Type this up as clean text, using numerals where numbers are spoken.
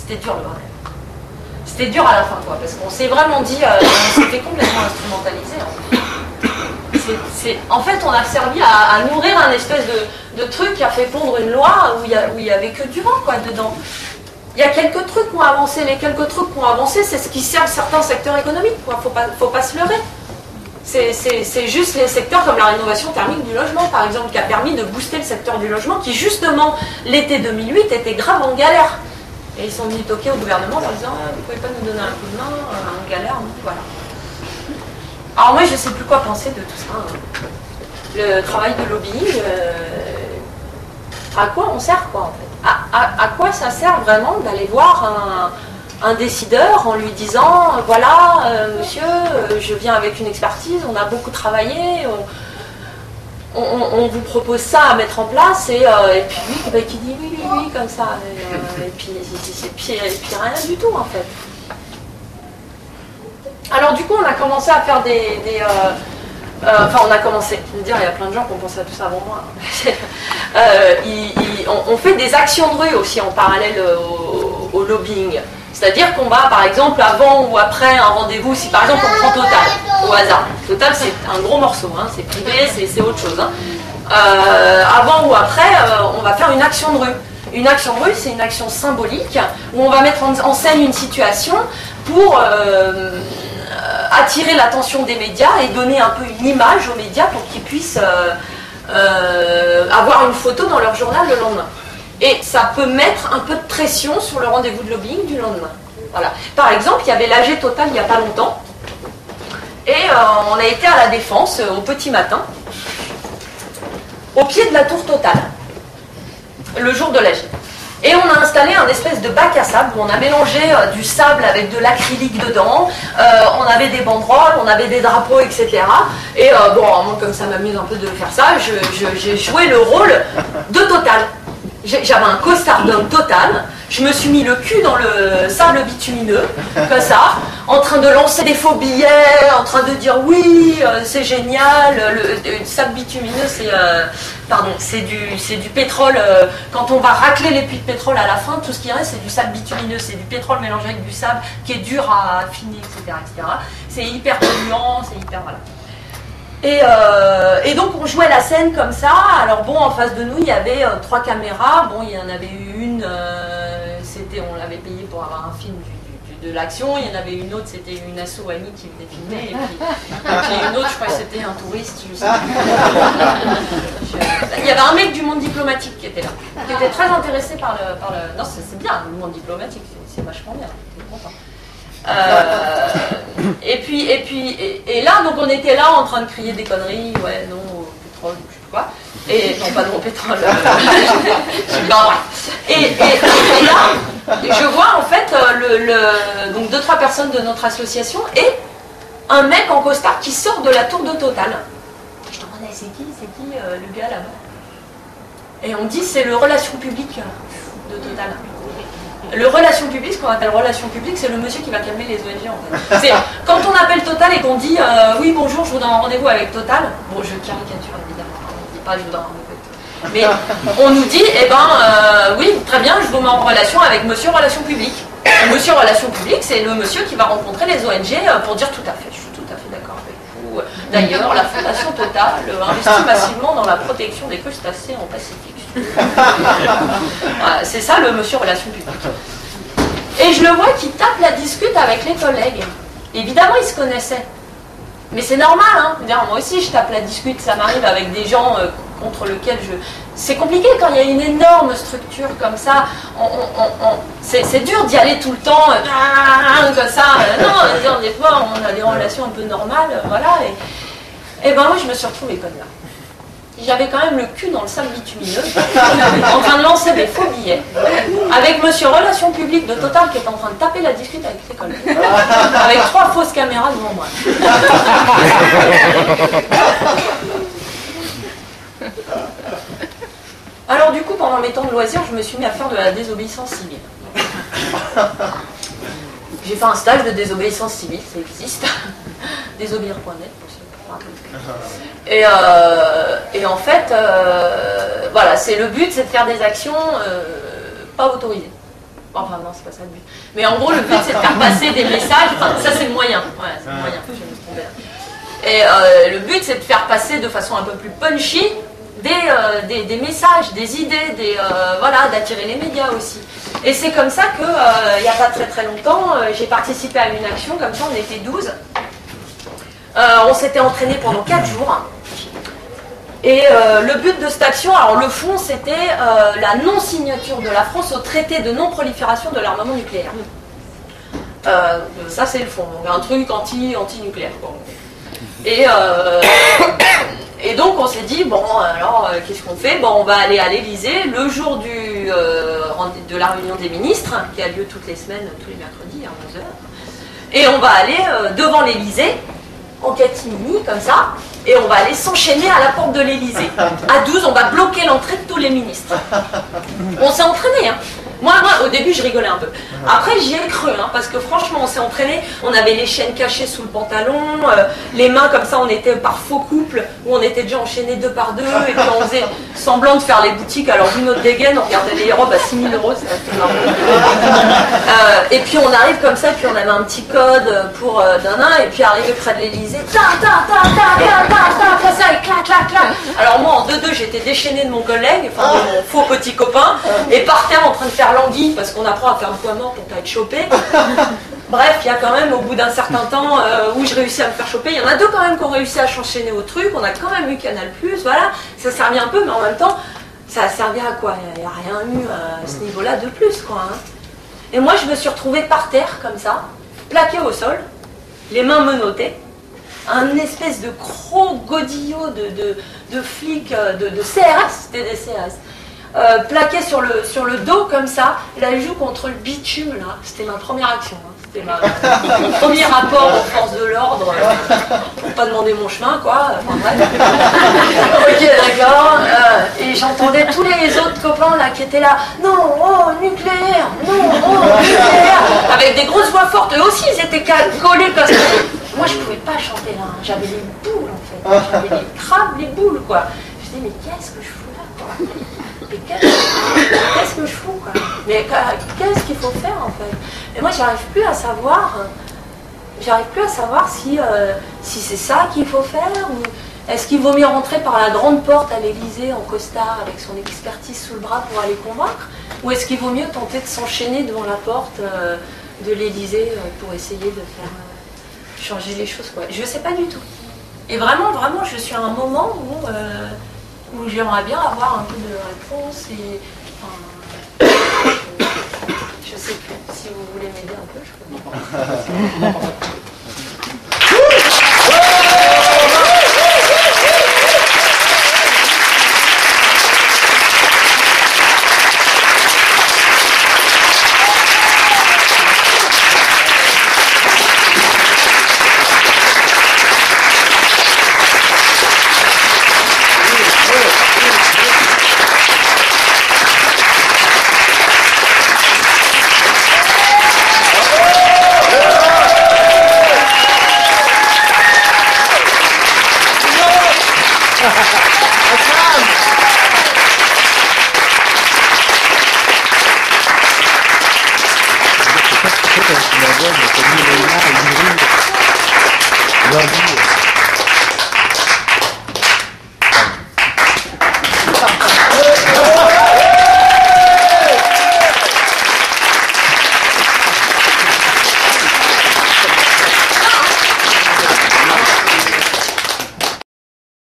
C'était dur le bordel. C'était dur à la fin, quoi, parce qu'on s'est vraiment dit, on s'était complètement instrumentalisé. En fait, on a servi à nourrir un espèce de truc qui a fait pondre une loi où il y avait que du vent, quoi, dedans. Il y a quelques trucs qui ont avancé, les quelques trucs qui ont avancé, c'est ce qui sert certains secteurs économiques, quoi. Faut pas se leurrer. C'est juste les secteurs comme la rénovation thermique du logement, par exemple, qui a permis de booster le secteur du logement, qui justement, l'été 2008, était grave en galère. Et ils sont venus toquer au gouvernement en disant « Vous pouvez pas nous donner un coup de main, en galère ?» Voilà. Alors moi, je ne sais plus quoi penser de tout ça. Hein. Le travail de lobbying, à quoi on sert, quoi, en fait? À quoi ça sert vraiment d'aller voir un décideur en lui disant « Voilà, monsieur, je viens avec une expertise, on a beaucoup travaillé, on vous propose ça à mettre en place, et puis lui qui dit oui, comme ça, et puis rien du tout, en fait. » Alors du coup, on a commencé à faire enfin, on a commencé. Je veux dire, il y a plein de gens qui ont pensé à tout ça avant moi. On fait des actions de rue aussi en parallèle au lobbying. C'est-à-dire qu'on va, par exemple, avant ou après un rendez-vous, si par exemple on prend Total, au hasard. Total, c'est un gros morceau, hein, c'est privé, c'est autre chose. Hein. Avant ou après, on va faire une action de rue. Une action de rue, c'est une action symbolique où on va mettre en scène une situation pour attirer l'attention des médias et donner un peu une image aux médias pour qu'ils puissent avoir une photo dans leur journal le lendemain. Et ça peut mettre un peu de pression sur le rendez-vous de lobbying du lendemain. Voilà. Par exemple, il y avait l'AG Total il n'y a pas longtemps, et on a été à la Défense au petit matin, au pied de la tour Total, le jour de l'AG. Et on a installé un espèce de bac à sable où on a mélangé du sable avec de l'acrylique dedans, on avait des banderoles, on avait des drapeaux, etc. Et bon, moi, comme ça m'amuse un peu de faire ça, j'ai joué le rôle de Total. J'avais un costard d'homme Total, je me suis mis le cul dans le sable bitumineux, comme ça, en train de lancer des faux billets, en train de dire oui, c'est génial, le sable bitumineux c'est du pétrole, quand on va racler les puits de pétrole à la fin, tout ce qui reste c'est du sable bitumineux, c'est du pétrole mélangé avec du sable qui est dur à affiner, etc. C'est hyper polluant, c'est hyper... Voilà. Et donc on jouait la scène comme ça. Alors bon, en face de nous il y avait 3 caméras. Bon, il y en avait une, on l'avait payé pour avoir un film de l'action. Il y en avait une autre, c'était une asso amie qui venait filmer. Et puis une autre, je crois que c'était un touriste. Je sais pas. Il y avait un mec du monde diplomatique qui était là, qui était très intéressé par le... Non, c'est bien, le monde diplomatique, c'est vachement bien. Je suis content. Et là, donc on était là en train de crier des conneries, ouais, non, au pétrole, je sais pas quoi. Et non, pas non, au pétrole. Et là, je vois en fait donc 2-3 personnes de notre association et un mec en costard qui sort de la tour de Total. Je demandais, c'est qui le gars là-bas? Et on me dit, c'est le relation publique de Total. Le relation publique, ce qu'on appelle relation publique, c'est le monsieur qui va calmer les ONG en fait. C'est quand on appelle Total et qu'on dit oui bonjour, je vous donne un rendez-vous avec Total. Bon, je caricature évidemment, on ne dit pas je vous donne un rendez-vous avec Total. Mais on nous dit oui très bien, je vous mets en relation avec monsieur relation publique. Monsieur relation publique, c'est le monsieur qui va rencontrer les ONG pour dire tout à fait, je suis tout à fait d'accord avec vous. D'ailleurs, la Fondation Total investit massivement dans la protection des crustacés en Pacifique. Voilà, c'est ça le monsieur relation publique. Et je le vois qui tape la discute avec les collègues. Évidemment, ils se connaissaient. Mais c'est normal, hein. Moi aussi, je tape la discute, ça m'arrive avec des gens contre lesquels je... C'est compliqué quand il y a une énorme structure comme ça. C'est dur d'y aller tout le temps, comme ça. Non, des fois, on a des relations un peu normales, voilà. Et ben moi, je me suis retrouvée comme là. J'avais quand même le cul dans le sable bitumineux, en train de lancer des faux billets, avec monsieur relation publique de Total qui est en train de taper la discute avec ses collègues, avec 3 fausses caméras devant moi. Alors du coup, pendant mes temps de loisirs, je me suis mis à faire de la désobéissance civile. J'ai fait un stage de désobéissance civile, ça existe, désobéir.net. Et en fait, voilà, c'est le but, c'est de faire des actions pas autorisées. Enfin non, c'est pas ça le but. Mais en gros, le but c'est de faire passer des messages, enfin ça c'est le moyen, ouais, c'est le moyen, je me trompais. Et le but c'est de faire passer de façon un peu plus punchy des messages, des idées, voilà, d'attirer les médias aussi. Et c'est comme ça que, il n'y a pas très très longtemps, j'ai participé à une action, comme ça on était 12. On s'était entraîné pendant 4 jours. Et le but de cette action, alors le fond, c'était la non-signature de la France au traité de non-prolifération de l'armement nucléaire. Ça, c'est le fond. Donc, un truc anti-nucléaire. Bon. Et donc, on s'est dit, bon, alors, qu'est-ce qu'on fait? Bon, on va aller à l'Élysée le jour de la réunion des ministres, qui a lieu toutes les semaines, tous les mercredis à 11h. Et on va aller devant l'Élysée, en catimini, comme ça, et on va aller s'enchaîner à la porte de l'Élysée. À 12, on va bloquer l'entrée de tous les ministres. On s'est entraîné, hein. Moi, au début, je rigolais un peu. Après, j'y ai cru, hein, parce que franchement, on s'est entraîné. On avait les chaînes cachées sous le pantalon, les mains comme ça, on était par faux couple, où on était déjà enchaînés 2 par 2, et puis on faisait semblant de faire les boutiques. Alors, vu notre dégaine, on regardait les robes à 6 000 €, c'était marrant. Et puis, on arrive comme ça, puis on avait un petit code pour et puis arrivé près de l'Élysée, ça, et clac, clac, clac. Alors, moi, en 2-2, j'étais déchaînée de mon collègue, enfin, de mon faux petit copain, et par terre en train de faire l'anguille, parce qu'on apprend à faire le poids mort pour pas être chopé. Bref, il y a quand même, au bout d'un certain temps, où je réussis à me faire choper, il y en a 2 quand même qui ont réussi à s'enchaîner au truc, on a quand même eu Canal+, voilà, ça servait un peu, mais en même temps, ça a servi à quoi? Il n'y a rien eu à ce niveau-là de plus, quoi. Hein. Et moi, je me suis retrouvée par terre, comme ça, plaquée au sol, les mains menottées, un espèce de gros godillot de flics, de CRS, c'était des CRS, plaqué sur le dos comme ça, la joue contre le bitume là, c'était ma première action, hein. C'était mon premier rapport aux forces de l'ordre, pour pas demander mon chemin quoi, enfin bref. Ok d'accord, et j'entendais tous les autres copains là qui étaient là, non, oh nucléaire, non, oh nucléaire, avec des grosses voix fortes, eux aussi ils étaient collés comme ça. Moi je pouvais pas chanter là, j'avais les boules en fait, j'avais les crabes, les boules quoi. Je me disais mais qu'est-ce que je fous là quoi? Mais qu'est-ce que je fous quoi? Mais qu'est-ce qu'il faut faire en fait? Et moi j'arrive plus à savoir si c'est ça qu'il faut faire ou est-ce qu'il vaut mieux rentrer par la grande porte à l'Élysée en costard avec son expertise sous le bras pour aller convaincre, ou est-ce qu'il vaut mieux tenter de s'enchaîner devant la porte de l'Élysée pour essayer de faire changer les choses quoi? Je sais pas du tout. Et vraiment je suis à un moment où j'aimerais bien avoir un peu de réponse et je sais plus. Si vous voulez m'aider un peu, je peux. Leur dire